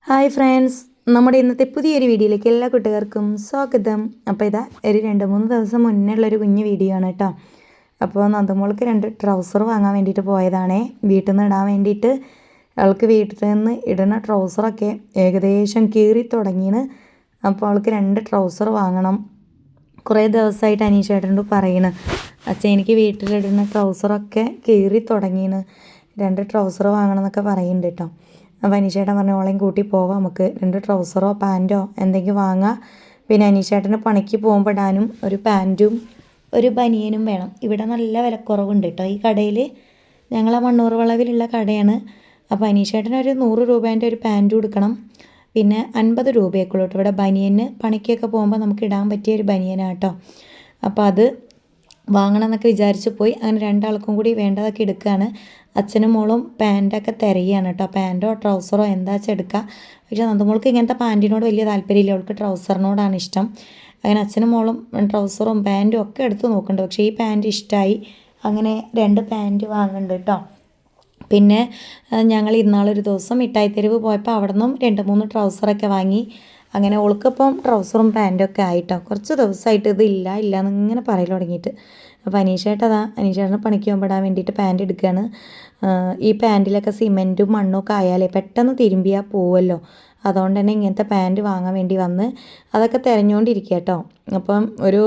Hi friends, നമ്മുടെ ഇന്നത്തെ പുതിയൊരു വീഡിയോയിലേക്ക് എല്ലാ കൂട്ടുകാർക്കും സ്വാഗതം. അപ്പോൾ ഇതാ ഒരു 2-3 ദിവസം മുന്നേ ഉള്ളൊരു കുഞ്ഞു വീഡിയോ ആണ് കേട്ടോ. അപ്പോൾ നന്ദമോൾക്ക് 2 ട്രൗസർ വാങ്ങാൻ വേണ്ടിയിട്ട് പോയതാണേ. വീട്ടിൽ നിന്ന് ഇടാൻ വേണ്ടിയിട്ട്. അവൾക്ക് വീട്ടിൽ നിന്ന് ഇടുന്ന ട്രൗസറൊക്കെ ഏകദേശം കീറി തുടങ്ങിയാണ്. അപ്പോൾ അവൾക്ക് 2 ട്രൗസർ വാങ്ങണം. കുറേ ദിവസമായിട്ട് അനീഷേട്ടനോട് പറയണ്, അച്ഛൻ എനിക്ക് വീട്ടിലിടുന്ന ട്രൗസറൊക്കെ കീറി തുടങ്ങിയാണ്, 2 ട്രൗസർ വാങ്ങണം എന്നൊക്കെ പറയുന്നുണ്ട് കേട്ടോ. അപ്പോൾ അനീഷേട്ടൻ പറഞ്ഞു ഓളെയും കൂട്ടി പോവാം, നമുക്ക് 2 ട്രൗസറോ പാൻറ്റോ എന്തെങ്കിലും വാങ്ങാം. പിന്നെ അനീഷേട്ടന് പണിക്ക് പോകുമ്പോൾ ഇടാനും ഒരു പാൻറ്റും ഒരു ബനിയനും വേണം. ഇവിടെ നല്ല വിലക്കുറവുണ്ട് കേട്ടോ ഈ കടയിൽ. ഞങ്ങളെ മണ്ണൂർ വളവിലുള്ള കടയാണ്. അപ്പോൾ അനീഷേട്ടന് ഒരു 100 രൂപേൻ്റെ ഒരു പാൻറ്റും എടുക്കണം. പിന്നെ 50 രൂപയൊക്കെ ഉള്ളൂ കേട്ടോ ഇവിടെ ബനിയന്. പണിക്കൊക്കെ പോകുമ്പോൾ നമുക്ക് ഇടാൻ പറ്റിയ ഒരു ബനിയനാണ് കേട്ടോ. അപ്പോൾ അത് വാങ്ങണം എന്നൊക്കെ വിചാരിച്ച് പോയി. അങ്ങനെ 2 ആൾക്കും കൂടി വേണ്ടതൊക്കെ എടുക്കുകയാണ്. അച്ഛനും മോളും പാൻറ്റൊക്കെ തിരയുകയാണ് കേട്ടോ. പാൻറ്റോ ട്രൗസറോ എന്താ വെച്ചാൽ എടുക്കുക. പക്ഷേ നന്ദമോൾക്ക് ഇങ്ങനത്തെ പാൻറ്റിനോട് വലിയ താല്പര്യമില്ല, അവൾക്ക് ട്രൗസറിനോടാണ് ഇഷ്ടം. അങ്ങനെ അച്ഛനും മോളും ട്രൗസറും പാൻറ്റും ഒക്കെ എടുത്ത് നോക്കുന്നുണ്ട്. പക്ഷേ ഈ പാൻറ്റ് ഇഷ്ടമായി. അങ്ങനെ 2 പാൻറ്റ് വാങ്ങുന്നുണ്ട് കേട്ടോ. പിന്നെ ഞങ്ങൾ ഇന്നാളൊരു ദിവസം മിഠായിത്തെരുവ് പോയപ്പോൾ അവിടെ നിന്നും 2-3 ട്രൗസറൊക്കെ വാങ്ങി. അങ്ങനെ ഓൾക്കിപ്പം ട്രൗസറും പാൻറ്റൊക്കെ ആയിട്ടോ. കുറച്ച് ദിവസമായിട്ട് ഇതില്ല എന്നിങ്ങനെ പറയൽ തുടങ്ങിയിട്ട്. അപ്പോൾ അനീഷേട്ടന് പണിക്ക് പോകുമ്പോൾ വേണ്ടിയിട്ട് പാൻറ്റ് എടുക്കുകയാണ്. ഈ പാൻറ്റിലൊക്കെ സിമെൻറ്റും മണ്ണൊക്കെ ആയാലേ പെട്ടെന്ന് തിരുമ്പിയാൽ പോവുമല്ലോ. അതുകൊണ്ട് തന്നെ ഇങ്ങനത്തെ പാൻറ്റ് വാങ്ങാൻ വേണ്ടി വന്ന് അതൊക്കെ തിരഞ്ഞുകൊണ്ടിരിക്കുക കേട്ടോ. അപ്പം ഒരു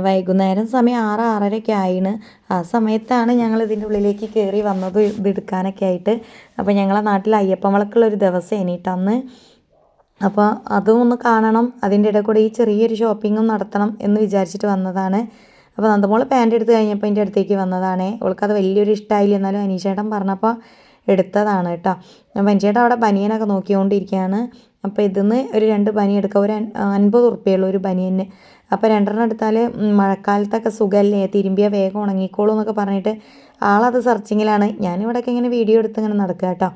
വൈകുന്നേരം സമയം 6-6:30 ആയിന്. ആ സമയത്താണ് ഞങ്ങൾ ഇതിൻ്റെ ഉള്ളിലേക്ക് കയറി വന്നത് ഇത് എടുക്കാനൊക്കെ ആയിട്ട്. അപ്പോൾ ഞങ്ങളെ നാട്ടിൽ അയ്യപ്പൻ വിളക്കുള്ളൊരു ദിവസം എണീട്ട് അന്ന്. അപ്പോൾ അതും ഒന്ന് കാണണം, അതിൻ്റെ ഇടയിൽ കൂടെ ഈ ചെറിയൊരു ഷോപ്പിങ്ങും നടത്തണം എന്ന് വിചാരിച്ചിട്ട് വന്നതാണ്. അപ്പോൾ നന്ദമോൾ പാൻറ്റ് എടുത്ത് കഴിഞ്ഞപ്പോൾ എൻ്റെ അടുത്തേക്ക് വന്നതാണേ. അവൾക്കത് വലിയൊരു ഇഷ്ടമായില്ല, എന്നാലും അനീഷേട്ടൻ പറഞ്ഞപ്പോൾ എടുത്തതാണ് കേട്ടോ. അപ്പോൾ അനീഷേട്ടൻ അവിടെ ബനിയനൊക്കെ നോക്കിക്കൊണ്ടിരിക്കുകയാണ്. അപ്പോൾ ഇതിന്ന് ഒരു 2 ബനിയൻ എടുക്കുക. ഒരു 50 ഉറുപ്പ്യയുള്ളൂ ഒരു ബനിയന്. അപ്പോൾ 2 എടുത്താൽ മഴക്കാലത്തൊക്കെ സുഖമല്ലേ, തിരുമ്പിയ വേഗം ഉണങ്ങിക്കോളൂ എന്നൊക്കെ പറഞ്ഞിട്ട് ആളത് സെർച്ചിങ്ങിലാണ്. ഞാനിവിടെയൊക്കെ ഇങ്ങനെ വീഡിയോ എടുത്ത് ഇങ്ങനെ നടക്കുക കേട്ടോ.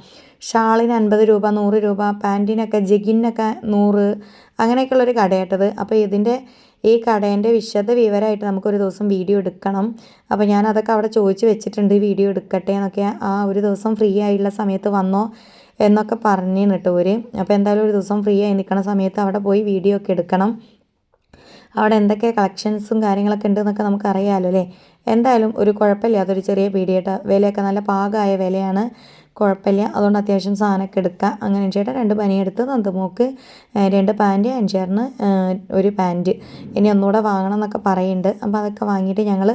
ഷാളിന് 50 രൂപ, 100 രൂപ, പാൻറ്റിനൊക്കെ ജഗിനൊക്കെ 100, അങ്ങനെയൊക്കെയുള്ളൊരു കടയായിട്ടത്. അപ്പോൾ ഈ കടേൻ്റെ വിശദ വിവരമായിട്ട് നമുക്കൊരു ദിവസം വീഡിയോ എടുക്കണം. അപ്പോൾ ഞാനതൊക്കെ അവിടെ ചോദിച്ച് വെച്ചിട്ടുണ്ട്, വീഡിയോ എടുക്കട്ടെ എന്നൊക്കെ. ആ ഒരു ദിവസം ഫ്രീ ആയിട്ടുള്ള സമയത്ത് വന്നോ എന്നൊക്കെ പറഞ്ഞു കേട്ടോ ഒരു. അപ്പോൾ എന്തായാലും ഒരു ദിവസം ഫ്രീ ആയി നിൽക്കുന്ന സമയത്ത് അവിടെ പോയി വീഡിയോ ഒക്കെ എടുക്കണം. അവിടെ എന്തൊക്കെ കളക്ഷൻസും കാര്യങ്ങളൊക്കെ ഉണ്ടെന്നൊക്കെ നമുക്കറിയാമല്ലോ അല്ലേ. എന്തായാലും ഒരു കുഴപ്പമില്ല, അതൊരു ചെറിയ പീടിയേട്ടാ. വിലയൊക്കെ നല്ല പാകമായ വിലയാണ്, കുഴപ്പമില്ല. അതുകൊണ്ട് അത്യാവശ്യം സാധനമൊക്കെ എടുക്കുക. അങ്ങനെ ചേട്ടാ 2 ബനിയെടുത്ത് നന്ദമോൾക്ക് 2 പാൻറ്റ്, അഞ്ചേറിന് ഒരു പാൻറ്റ്. ഇനി ഒന്നുകൂടെ വാങ്ങണം എന്നൊക്കെ പറയുന്നുണ്ട്. അപ്പോൾ അതൊക്കെ വാങ്ങിയിട്ട് ഞങ്ങൾ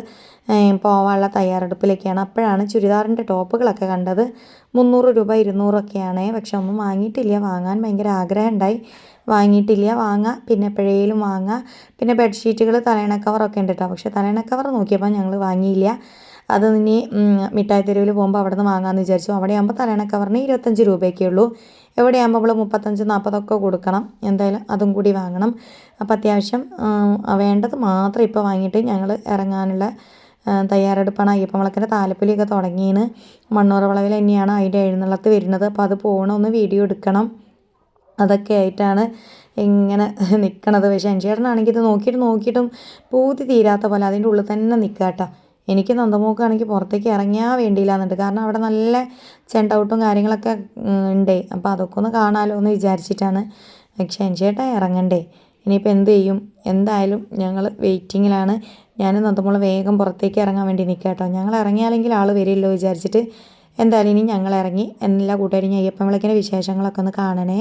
പോകാനുള്ള തയ്യാറെടുപ്പിലൊക്കെയാണ്. അപ്പോഴാണ് ചുരിദാറിൻ്റെ ടോപ്പുകളൊക്കെ കണ്ടത്. 300 രൂപ 200 ഒക്കെയാണ്. പക്ഷെ ഒന്നും വാങ്ങിയിട്ടില്ല, വാങ്ങാൻ ഭയങ്കര ആഗ്രഹം ഉണ്ടായി, വാങ്ങിയിട്ടില്ല. വാങ്ങാം, പിന്നെ എപ്പോഴേലും വാങ്ങാം. പിന്നെ ബെഡ്ഷീറ്റുകൾ, തലയണ കവറൊക്കെ ഉണ്ട് കേട്ടോ. പക്ഷേ തലയണ കവർ നോക്കിയപ്പോൾ ഞങ്ങൾ വാങ്ങിയില്ല. അത് ഇനി മിഠായിത്തെരുവിൽ പോകുമ്പോൾ അവിടെ നിന്ന് വാങ്ങാമെന്ന് വിചാരിച്ചു. അവിടെ ആകുമ്പോൾ തലയണ കവറിന് 25 രൂപയൊക്കെ ഉള്ളൂ. എവിടെയാകുമ്പോൾ നമ്മൾ 35-40 ഒക്കെ കൊടുക്കണം. എന്തായാലും അതും കൂടി വാങ്ങണം. അപ്പോൾ അത്യാവശ്യം വേണ്ടത് മാത്രം ഇപ്പോൾ വാങ്ങിയിട്ട് ഞങ്ങൾ ഇറങ്ങാനുള്ള തയ്യാറെടുപ്പാണ്. അയ്യപ്പൻ വിളക്കിൻ്റെ താലപ്പൊലിയൊക്കെ തുടങ്ങിയെന്ന്. മണ്ണൂർ വളവിൽ തന്നെയാണ് അതിൻ്റെ എഴുന്നള്ളത്ത് വരുന്നത്. അപ്പോൾ അത് പോകണമെന്ന് വീഡിയോ എടുക്കണം. അതൊക്കെ ആയിട്ടാണ് ഇങ്ങനെ നിൽക്കണത്. പക്ഷേ അഞ്ചേട്ടനാണെങ്കിൽ ഇത് നോക്കിയിട്ടും പൂതി തീരാത്ത പോലെ അതിൻ്റെ ഉള്ളിൽ തന്നെ നിൽക്കുക കേട്ടോ. എനിക്ക് നന്ദമോക്കാണെങ്കിൽ പുറത്തേക്ക് ഇറങ്ങിയാൽ വേണ്ടിയില്ലാന്നുണ്ട്. കാരണം അവിടെ നല്ല ചെണ്ടൗട്ടും കാര്യങ്ങളൊക്കെ ഉണ്ട്. അപ്പോൾ അതൊക്കെ ഒന്ന് കാണാമല്ലോ എന്ന് വിചാരിച്ചിട്ടാണ്. പക്ഷേ അഞ്ചേട്ടൻ ഇറങ്ങണ്ടേ, ഇനിയിപ്പോൾ എന്ത് ചെയ്യും. എന്തായാലും ഞങ്ങൾ വെയിറ്റിങ്ങിലാണ്. ഞാനും നന്ദമോൾ വേഗം പുറത്തേക്ക് ഇറങ്ങാൻ വേണ്ടി നിൽക്കുക കേട്ടോ. ഞങ്ങൾ ഇറങ്ങിയാലെങ്കിൽ ആൾ വരില്ലോ വിചാരിച്ചിട്ട് എന്തായാലും ഇനി ഞങ്ങൾ ഇറങ്ങി. എല്ലാ കൂട്ടുകാരും അയ്യപ്പൻ വിളക്കിൻ്റെ വിശേഷങ്ങളൊക്കെ ഒന്ന് കാണണേ.